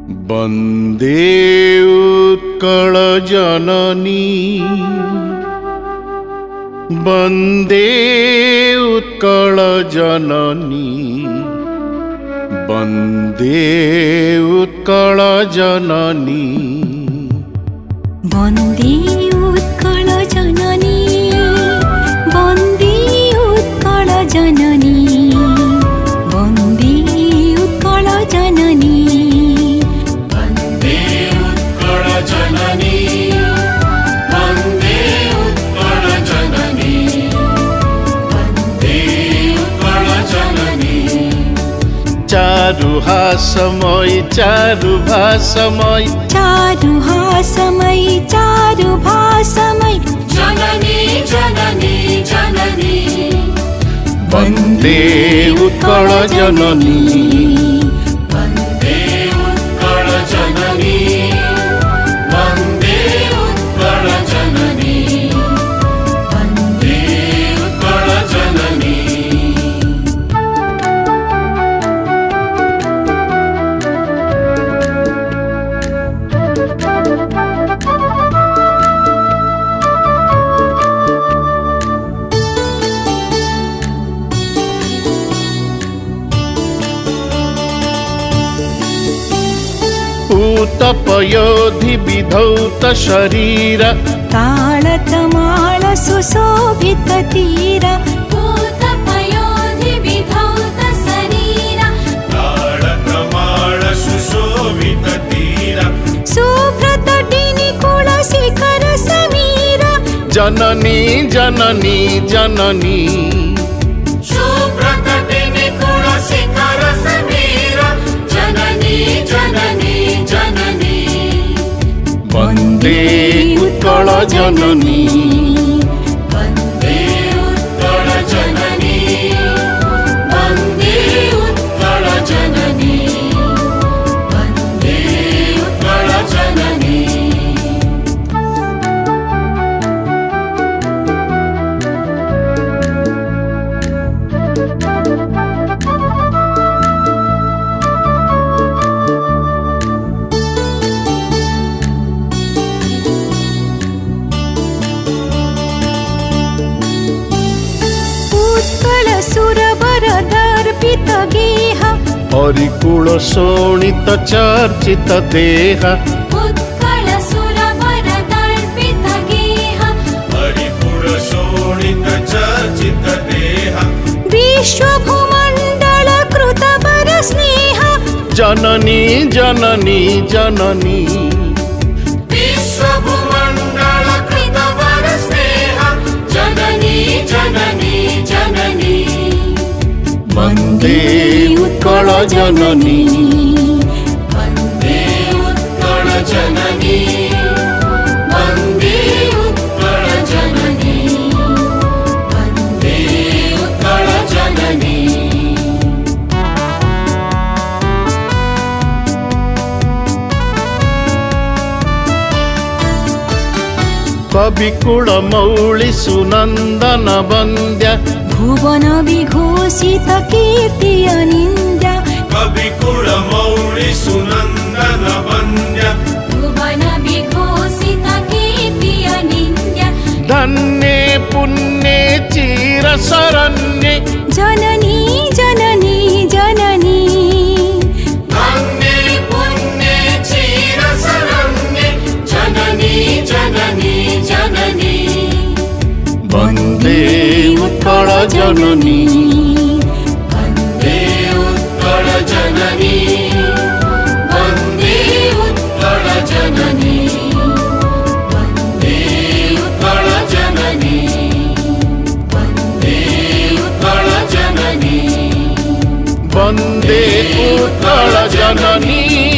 वन्दे उत्कल जननी वन्दे उत्कल जननी वन्दे उत्कल जननी वन्दे उत्कल जननी वन्दे उत्कल जननी वन्दे उत्कल जननी वन्दे उत्कल जननी वन्दे उत्कल जननी वन्दे उत्कल जननी चारुहासमय चारुभासमय चारुहासमय चारुभासमय जननी जननी जननी वन्दे उत्कल जननी वन्दे उत्कल जननी वन्दे उत्कल जननी वन्दे उत्कल जननी पूतपयोधि विधौत शरीर ताळतमाळ सुशोभित तीर पूतपयोधि विधौत शरीर ताळतमाळ सुशोभित तीर शुभ्रतटिनि कुलशिखर समीर जननी जननी जननी शुभ्रतटिनि कुलशिखर समीर जननी जननी जननी वन्दे उत्कल जननी वन्दे उत्कल जननी वन्दे उत्कल जननी वन्दे उत्कल जननी उत्कल सुरवर दर्पित गेह हरिकुल शोणित चर्चित देह उत्कल सुरवर दर्पित गेह हरिकुल शोणित चर्चित देह विश्वभूमण्डल कृतवर स्नेह जननी जननी जननी विश्वभूमण्डल कृतवर स्नेह जननी जननी जननी वन्दे उत्कल जननी वन्दे उत्कल जननी वन्दे उत्कल जननी वन्दे उत्कल जननी कविकुल मौळि सुनन्दन वन्द्य भुवन विघोषित कीर्ति अनिन्द्य कविकुल मौळि सुनन्दन वन्द्य भुवन विघोषित कीर्ति अनिन्द्य धन्ये पुण्ये चिरशरण्ये जननी जननी जननी धन्ये पुण्ये चिरशरण्ये जननी जननी जननी वन्दे उत्कल जननी वन्दे उत्कल जननी वन्दे उत्कल जननी वन्दे उत्कल जननी वन्दे उत्कल जननी वन्दे उत्कल जननी।